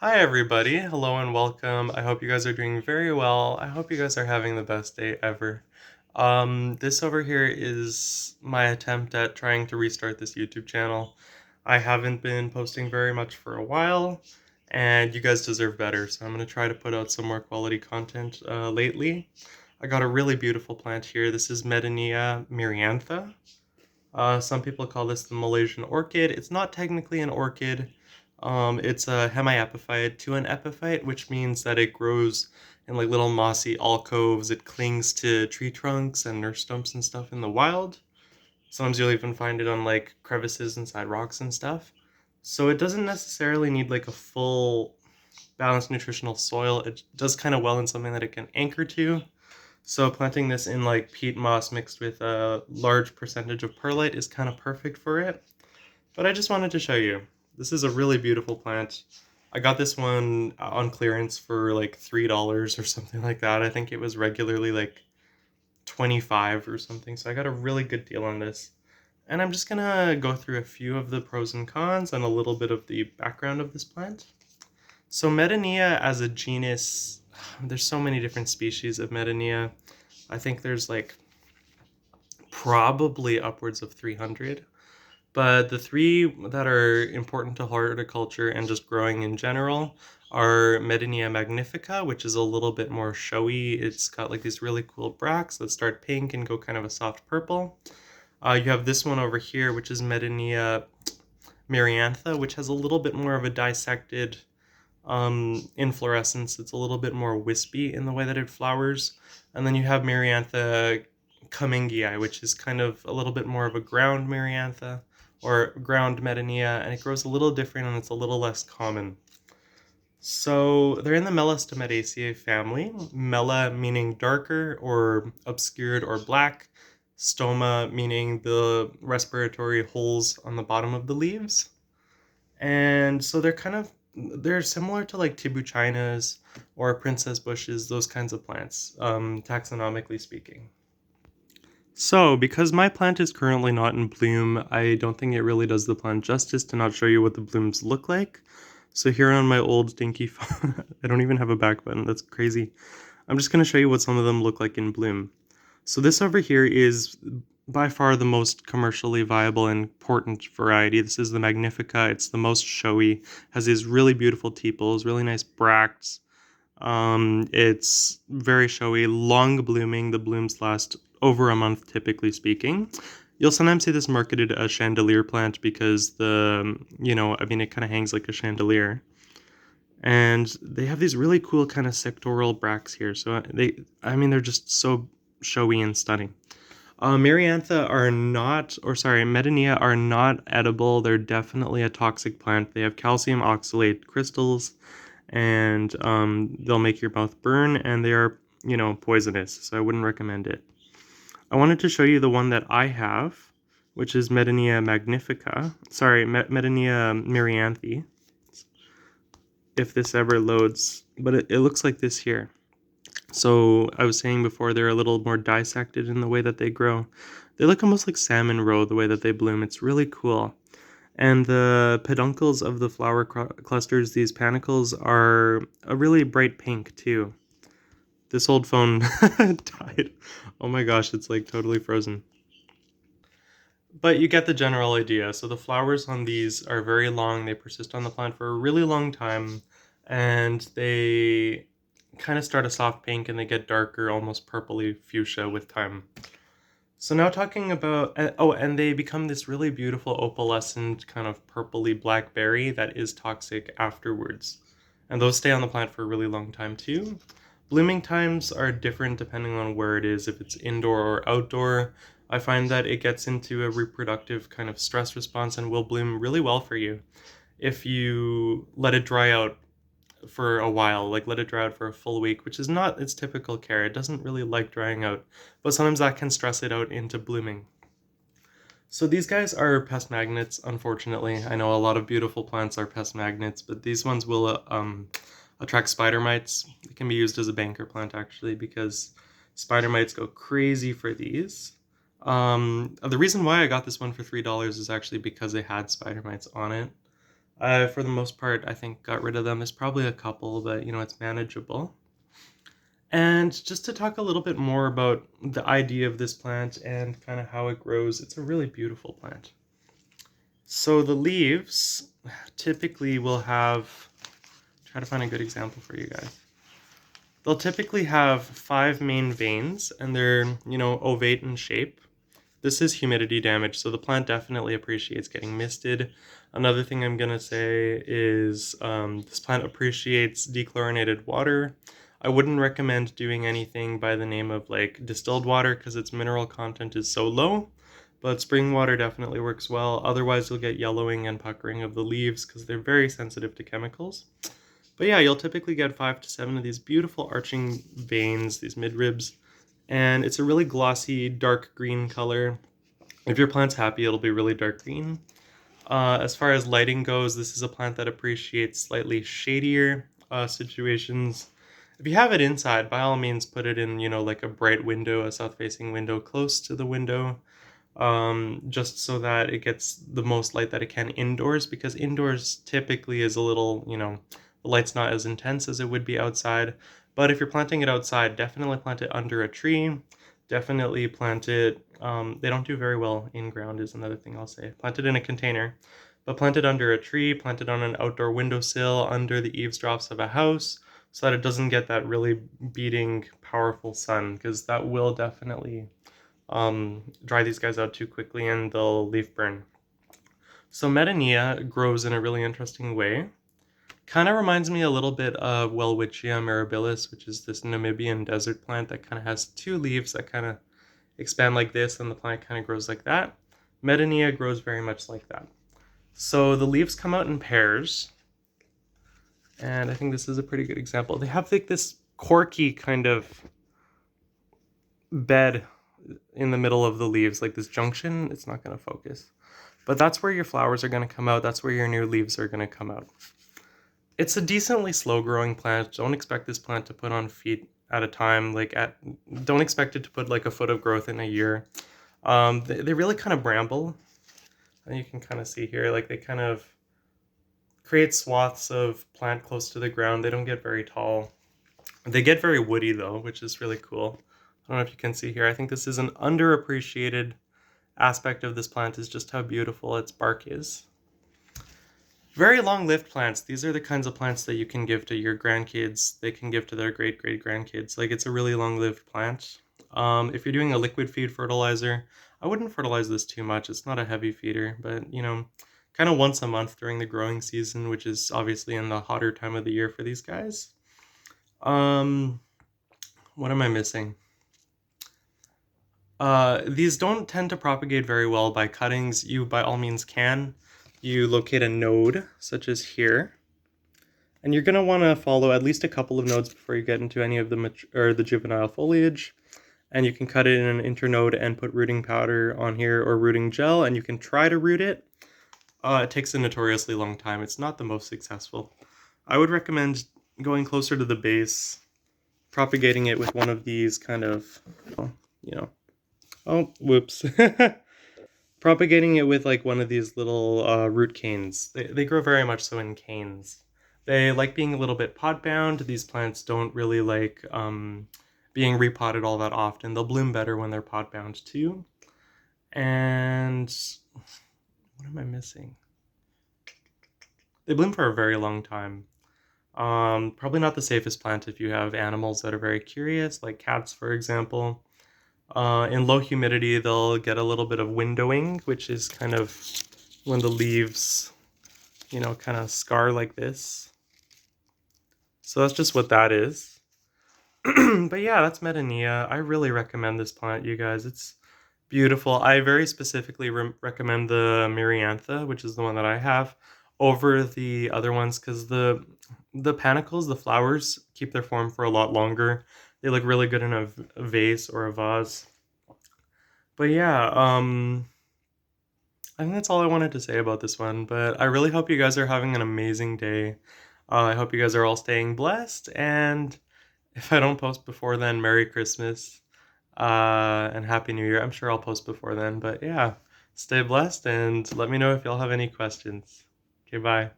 Hi everybody, hello and welcome. I hope you guys are doing very well. I hope you guys are having the best day ever. This over here is my attempt at trying to restart this YouTube channel. I haven't been posting very much for a while, and you guys deserve better, so I'm going to try to put out some more quality content lately. I got a really beautiful plant here. This is Medinilla myriantha. Some people call this the Malaysian orchid. It's not technically an orchid. It's a hemiepiphyte to an epiphyte, which means that it grows in like little mossy alcoves. It clings to tree trunks and nurse stumps and stuff in the wild. Sometimes you'll even find it on like crevices inside rocks and stuff. So it doesn't necessarily need like a full balanced nutritional soil. It does kind of well in something that it can anchor to. So planting this in like peat moss mixed with a large percentage of perlite is kind of perfect for it. But I just wanted to show you. This is a really beautiful plant. I got this one on clearance for like $3 or something like that. I think it was regularly like 25 or something. So I got a really good deal on this. And I'm just gonna go through a few of the pros and cons and a little bit of the background of this plant. So Medinilla as a genus, there's so many different species of Medinilla. I think there's like probably upwards of 300. But the three that are important to horticulture and just growing in general are Medinilla magnifica, which is a little bit more showy. It's got like these really cool bracts that start pink and go kind of a soft purple. You have this one over here, which is Medinilla myriantha, which has a little bit more of a dissected inflorescence. It's a little bit more wispy in the way that it flowers. And then you have myriantha cummingii, which is kind of a little bit more of a ground myriantha or ground Medinilla, and it grows a little different and it's a little less common. So they're in the Melastomataceae family. Mela meaning darker or obscured or black. Stoma meaning the respiratory holes on the bottom of the leaves. And so they're similar to like tibuchinas or princess bushes, those kinds of plants, taxonomically speaking. So, because my plant is currently not in bloom, I don't think it really does the plant justice to not show you what the blooms look like. So here on my old dinky phone, I don't even have a back button, that's crazy. I'm just going to show you what some of them look like in bloom. So this over here is by far the most commercially viable and important variety. This is the Magnifica. It's the most showy, has these really beautiful tepals, really nice bracts. It's very showy, long blooming. The blooms last over a month, typically speaking. You'll sometimes see this marketed as chandelier plant because it kind of hangs like a chandelier. And they have these really cool kind of sectoral bracts here. So they're just so showy and stunning. Myriantha are not, or sorry, Medinilla are not edible. They're definitely a toxic plant. They have calcium oxalate crystals, and they'll make your mouth burn, and they are, poisonous. So I wouldn't recommend it. I wanted to show you the one that I have, which is Medinilla magnifica. Sorry, Medinilla myrianthe. If this ever loads, but it looks like this here. So I was saying before, they're a little more dissected in the way that they grow. They look almost like salmon roe the way that they bloom. It's really cool. And the peduncles of the flower clusters, these panicles, are a really bright pink too. This old phone died. Oh my gosh, it's like totally frozen. But you get the general idea. So the flowers on these are very long. They persist on the plant for a really long time. And they kind of start a soft pink and they get darker, almost purpley fuchsia with time. So now talking about, and they become this really beautiful opalescent kind of purpley blackberry that is toxic afterwards. And those stay on the plant for a really long time too. Blooming times are different depending on where it is, if it's indoor or outdoor. I find that it gets into a reproductive kind of stress response and will bloom really well for you if you let it dry out for a while, like let it dry out for a full week, which is not its typical care. It doesn't really like drying out, but sometimes that can stress it out into blooming. So these guys are pest magnets, unfortunately. I know a lot of beautiful plants are pest magnets, but these ones will attract spider mites. It can be used as a banker plant actually because spider mites go crazy for these. The reason why I got this one for $3 is actually because it had spider mites on it. For the most part, I think got rid of them. There's probably a couple, but you know, it's manageable. And just to talk a little bit more about the idea of this plant and kind of how it grows, it's a really beautiful plant. So the leaves typically will have, try to find a good example for you guys. They'll typically have 5 main veins, and they're, you know, ovate in shape. This is humidity damage, so the plant definitely appreciates getting misted. Another thing I'm going to say is this plant appreciates dechlorinated water. I wouldn't recommend doing anything by the name of like distilled water because its mineral content is so low, but spring water definitely works well. Otherwise, you'll get yellowing and puckering of the leaves because they're very sensitive to chemicals. But yeah, you'll typically get 5 to 7 of these beautiful arching veins, these midribs, and it's a really glossy dark green color. If your plant's happy, it'll be really dark green. As far as lighting goes, this is a plant that appreciates slightly shadier situations. If you have it inside, by all means put it in, you know, like a bright window, a south-facing window close to the window, just so that it gets the most light that it can indoors, because indoors typically is a little, you know, the light's not as intense as it would be outside. But if you're planting it outside, definitely plant it under a tree. Definitely plant it, they don't do very well in ground is another thing I'll say. Plant it in a container, but plant it under a tree, plant it on an outdoor windowsill, under the eavesdrops of a house, so that it doesn't get that really beating, powerful sun, because that will definitely dry these guys out too quickly and they'll leaf burn. So Medinilla grows in a really interesting way. Kind of reminds me a little bit of Welwitschia mirabilis, which is this Namibian desert plant that kind of has 2 leaves that kind of expand like this, and the plant kind of grows like that. Medinilla grows very much like that. So the leaves come out in pairs, and I think this is a pretty good example. They have like this corky kind of bed in the middle of the leaves, like this junction. It's not going to focus. But that's where your flowers are going to come out. That's where your new leaves are going to come out. It's a decently slow growing plant. Don't expect this plant to put on feet at a time. Don't expect it to put like a foot of growth in a year. They really kind of bramble. And you can kind of see here, like they kind of create swaths of plant close to the ground. They don't get very tall. They get very woody though, which is really cool. I don't know if you can see here. I think this is an underappreciated aspect of this plant, is just how beautiful its bark is. Very long-lived plants. These are the kinds of plants that you can give to your grandkids. They can give to their great-great-grandkids. Like, it's a really long-lived plant. If you're doing a liquid feed fertilizer, I wouldn't fertilize this too much. It's not a heavy feeder, but, you know, kind of once a month during the growing season, which is obviously in the hotter time of the year for these guys. What am I missing? These don't tend to propagate very well by cuttings. You, by all means, can. You locate a node, such as here, and you're going to want to follow at least a couple of nodes before you get into any of the juvenile foliage. And you can cut it in an internode and put rooting powder on here or rooting gel, and you can try to root it. It takes a notoriously long time. It's not the most successful. I would recommend going closer to the base, propagating it with one of these kind of, you know, oh, whoops. Propagating it with like one of these little root canes. They grow very much so in canes. They like being a little bit pot bound. These plants don't really like being repotted all that often. They'll bloom better when they're pot bound too. And what am I missing? They bloom for a very long time. Probably not the safest plant if you have animals that are very curious, like cats, for example. In low humidity, they'll get a little bit of windowing, which is kind of when the leaves, you know, kind of scar like this. So that's just what that is. But yeah, that's Medinilla. I really recommend this plant, you guys. It's beautiful. I very specifically recommend the myriantha, which is the one that I have, over the other ones, because the panicles, the flowers, keep their form for a lot longer. They look really good in a vase or a vase. But yeah, I think that's all I wanted to say about this one. But I really hope you guys are having an amazing day. I hope you guys are all staying blessed. And if I don't post before then, Merry Christmas and Happy New Year. I'm sure I'll post before then. But yeah, stay blessed and let me know if y'all have any questions. Okay, bye.